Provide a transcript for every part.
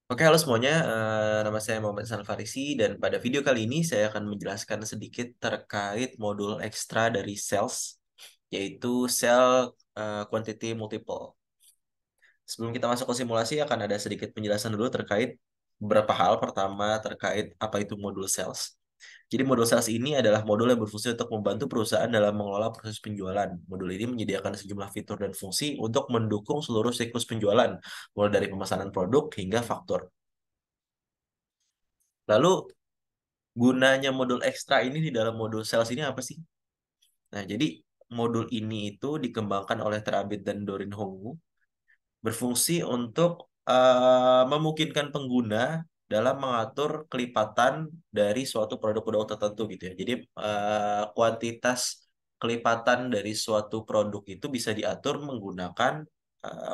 Oke, halo semuanya. Nama saya Muhammad Salfarisi dan pada video kali ini saya akan menjelaskan sedikit terkait modul ekstra dari sales, yaitu Cell Quantity Multiple. Sebelum kita masuk ke simulasi, akan ada sedikit penjelasan dulu terkait beberapa hal. Pertama, terkait apa itu modul sales. Jadi modul sales ini adalah modul yang berfungsi untuk membantu perusahaan dalam mengelola proses penjualan. Modul ini menyediakan sejumlah fitur dan fungsi untuk mendukung seluruh siklus penjualan, mulai dari pemesanan produk hingga faktur. Lalu gunanya modul ekstra ini di dalam modul sales ini apa sih? Nah, jadi modul ini itu dikembangkan oleh Terabit dan Dorin Hongu, berfungsi untuk memungkinkan pengguna dalam mengatur kelipatan dari suatu produk-produk tertentu gitu ya. Jadi kuantitas kelipatan dari suatu produk itu bisa diatur menggunakan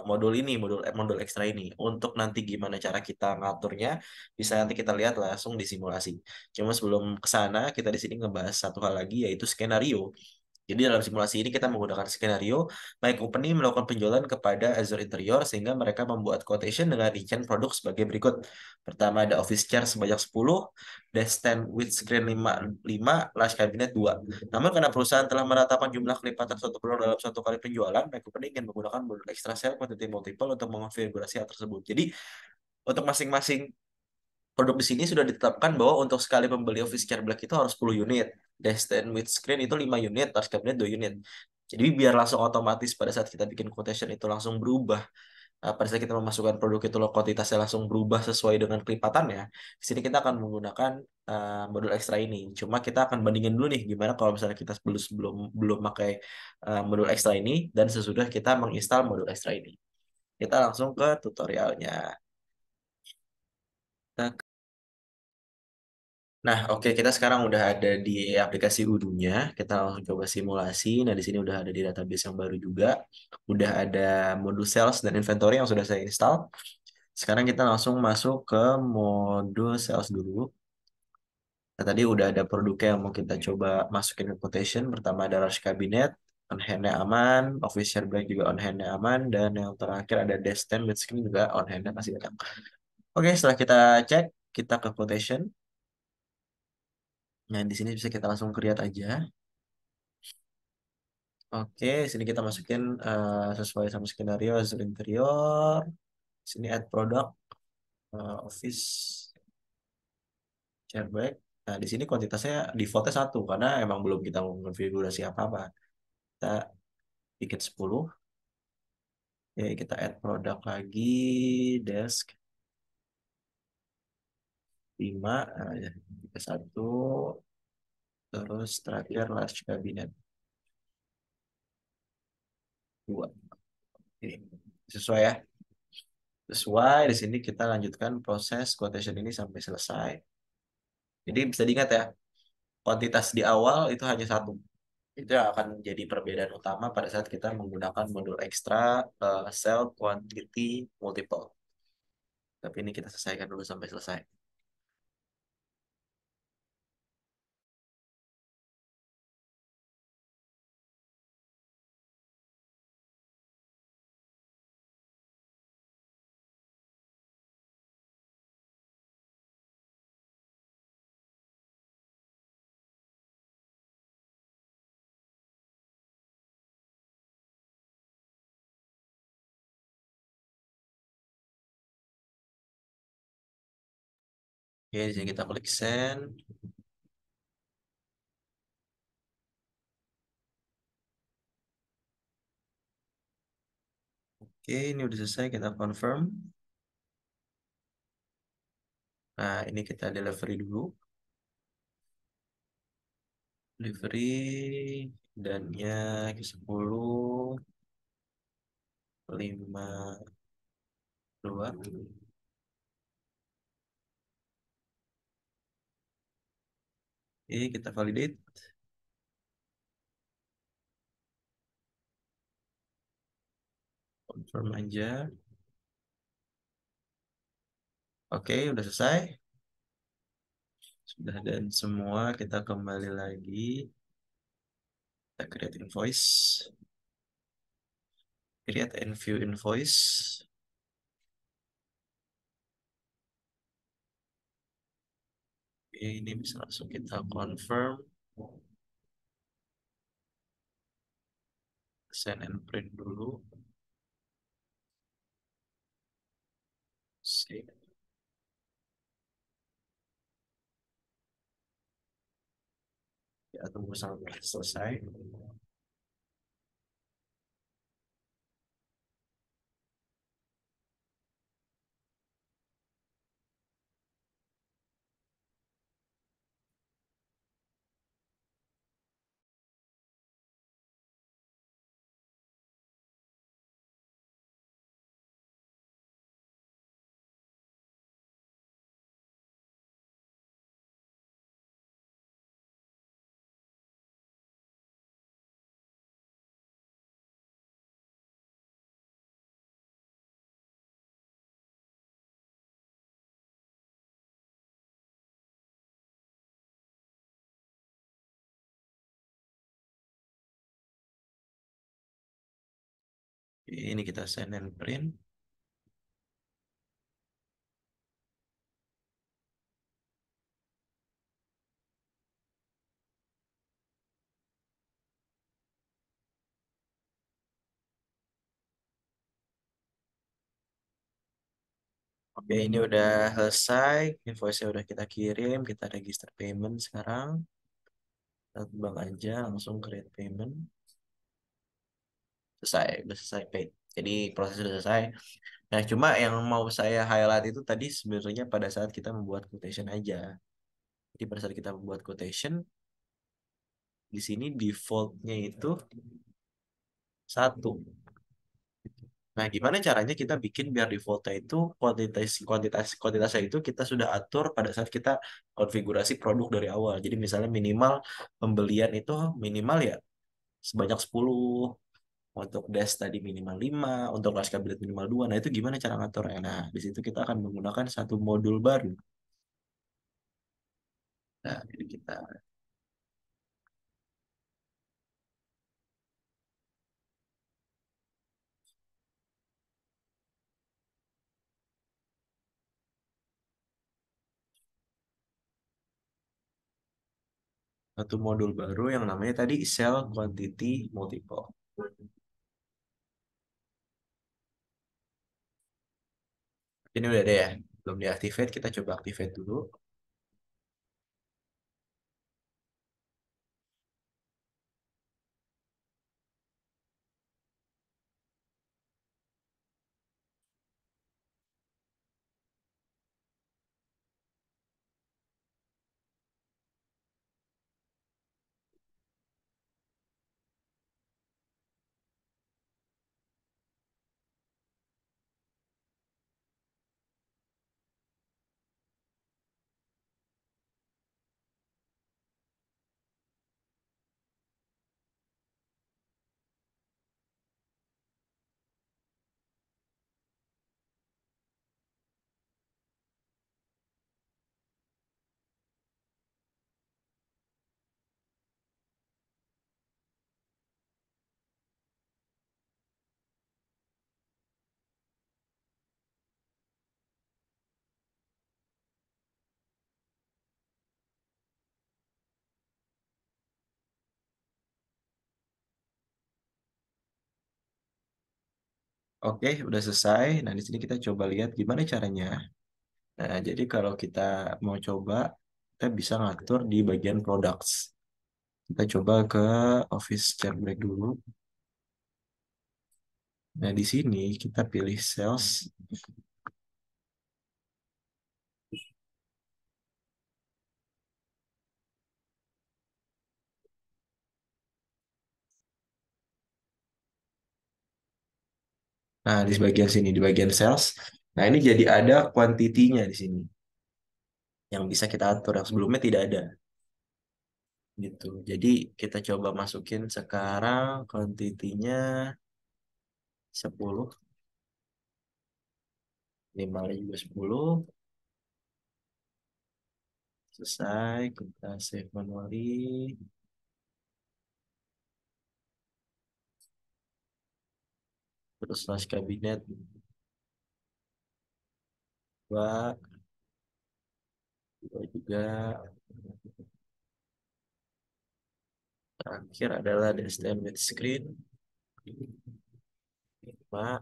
modul ini, modul ekstra ini. Untuk nanti gimana cara kita ngaturnya, bisa nanti kita lihat langsung di simulasi. Cuma sebelum ke sana, kita di sini ngebahas satu hal lagi yaitu skenario. Jadi dalam simulasi ini kita menggunakan skenario, My Company melakukan penjualan kepada Azure Interior sehingga mereka membuat quotation dengan rincian produk sebagai berikut. Pertama ada office chair sebanyak 10, desk stand with screen 5, large cabinet 2. Namun karena perusahaan telah menetapkan jumlah kelipatan suatu produk dalam satu kali penjualan, My Company ingin menggunakan modul extra sale quantity multiple untuk mengonfigurasi hal tersebut. Jadi untuk masing-masing produk di sini sudah ditetapkan bahwa untuk sekali pembeli office chair black itu harus 10 unit. Desk stand with screen itu 5 unit, touch cabinet 2 unit. Jadi biar langsung otomatis pada saat kita bikin quotation itu langsung berubah. Pada saat kita memasukkan produk itu loh kuantitasnya langsung berubah sesuai dengan kelipatannya. Di sini kita akan menggunakan modul ekstra ini. Cuma kita akan bandingin dulu nih gimana kalau misalnya kita sebelum sebelum belum pakai modul ekstra ini dan sesudah kita menginstal modul ekstra ini. Kita langsung ke tutorialnya. Kita Nah, oke, kita sekarang udah ada di aplikasi Udunya. Kita langsung coba simulasi. Nah, di sini udah ada di database yang baru juga. Udah ada modul sales dan inventory yang sudah saya install. Sekarang kita langsung masuk ke modul sales dulu. Nah, tadi udah ada produknya yang mau kita coba masukin ke quotation. Pertama ada rush cabinet, on hand-nya aman, office chair black juga on hand-nya aman, dan yang terakhir ada desk stand with screen juga on hand-nya masih banyak. Oke, setelah kita cek, kita ke quotation. Nah, di sini bisa kita langsung create aja. Oke, sini kita masukin sesuai sama skenario Azure Interior. Sini add product, office chairback. Nah, di sini kuantitasnya defaultnya 1 karena emang belum kita konfigurasi apa-apa. Kita bikin 10. Oke, kita add produk lagi, desk 5, nah, ya, 1, terus terakhir large cabinet 2. Ini sesuai ya. Sesuai, di sini kita lanjutkan proses quotation ini sampai selesai. Jadi bisa diingat ya, kuantitas di awal itu hanya 1. Itu yang akan jadi perbedaan utama pada saat kita menggunakan modul ekstra cell quantity multiple. Tapi ini kita selesaikan dulu sampai selesai. Oke, di sini kita klik send. Oke, ini udah selesai, kita confirm. Nah, ini kita delivery dulu. Delivery dannya ke 10, 5, 2. Oke, kita validate. Confirm aja. Oke, udah selesai. Sudah dan semua, kita kembali lagi. Kita create invoice. Create and view invoice. Ini bisa langsung kita confirm, send and print dulu. Save. Ya, tunggu sampai selesai. Ini kita send and print. Oke, ini udah selesai. Invoice-nya udah kita kirim. Kita register payment sekarang. Lewat bank aja, langsung create payment. Selesai, udah selesai pay. Jadi proses sudah selesai. Nah, cuma yang mau saya highlight itu tadi sebenarnya pada saat kita membuat quotation aja. Jadi pada saat kita membuat quotation, di sini defaultnya itu satu. Nah, gimana caranya kita bikin biar defaultnya itu kuantitasnya itu kita sudah atur pada saat kita konfigurasi produk dari awal. Jadi misalnya minimal pembelian itu minimal ya sebanyak 10, untuk dash tadi minimal 5, untuk kelas kabinet minimal 2. Nah, itu gimana cara ngaturnya? Nah, di situ kita akan menggunakan satu modul baru. Nah, jadi kita satu modul baru yang namanya tadi Cell Quantity Multiple. Ini udah ada ya, belum diaktifkan, kita coba activate dulu. Oke, udah selesai. Nah, di sini kita coba lihat gimana caranya. Nah, jadi kalau kita mau coba, kita bisa ngatur di bagian products. Kita coba ke Office Jailbreak dulu. Nah, di sini kita pilih sales. Nah, di bagian sini, di bagian sales. Nah, ini jadi ada kuantitinya di sini yang bisa kita atur yang sebelumnya tidak ada gitu. Jadi kita coba masukin sekarang kuantitinya 10, minimalnya juga 10. Selesai, kita save manually. Terus slash kabinet 2, Lalu juga terakhir adalah desktop screen. 5.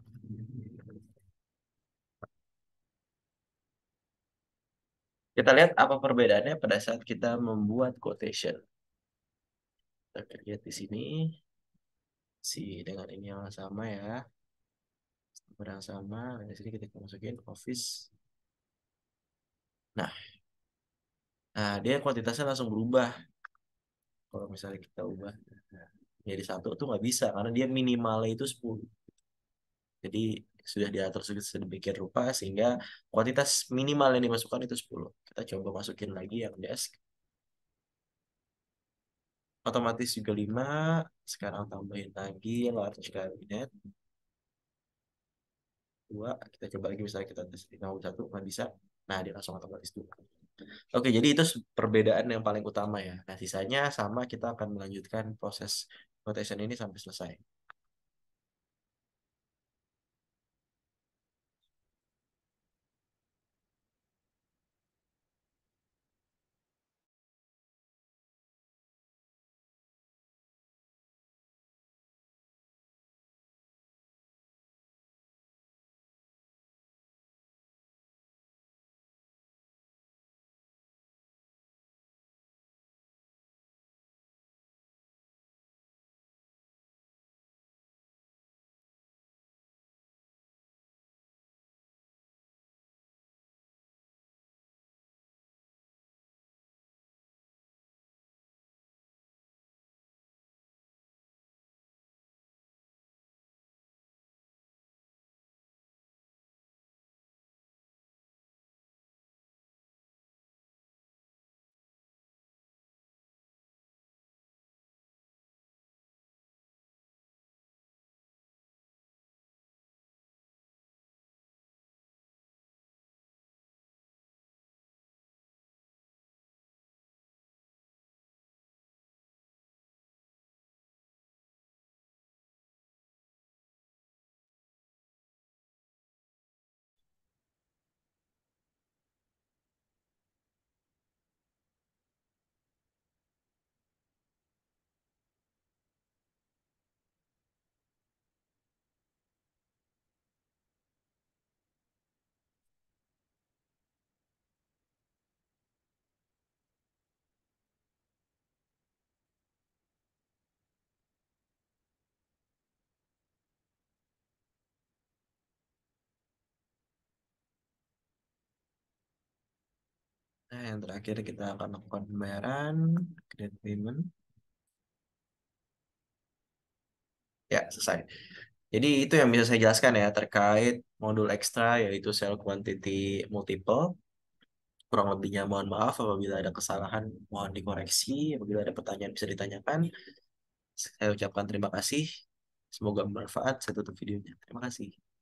Kita lihat apa perbedaannya pada saat kita membuat quotation. Kita lihat di sini dengan ini yang sama ya, nomor yang sama. Di sini kita masukin office. Nah, dia kuantitasnya langsung berubah. Kalau misalnya kita ubah jadi satu tuh nggak bisa karena dia minimalnya itu 10. Jadi sudah diatur sedemikian rupa sehingga kuantitas minimal yang dimasukkan itu 10. Kita coba masukin lagi yang desk. Otomatis juga 5. Sekarang tambahin lagi large cabinet 2. Kita coba lagi misalnya kita tes 51 nggak bisa. Nah, dia langsung otomatis 2. Oke, jadi itu perbedaan yang paling utama ya. Nah, sisanya sama kita akan melanjutkan proses rotation ini sampai selesai. Nah, yang terakhir kita akan lakukan pembayaran, create payment. Ya, selesai. Jadi itu yang bisa saya jelaskan ya terkait modul ekstra yaitu cell quantity multiple. Kurang lebihnya mohon maaf apabila ada kesalahan, mohon dikoreksi. Apabila ada pertanyaan bisa ditanyakan. Saya ucapkan terima kasih. Semoga bermanfaat. Saya tutup videonya. Terima kasih.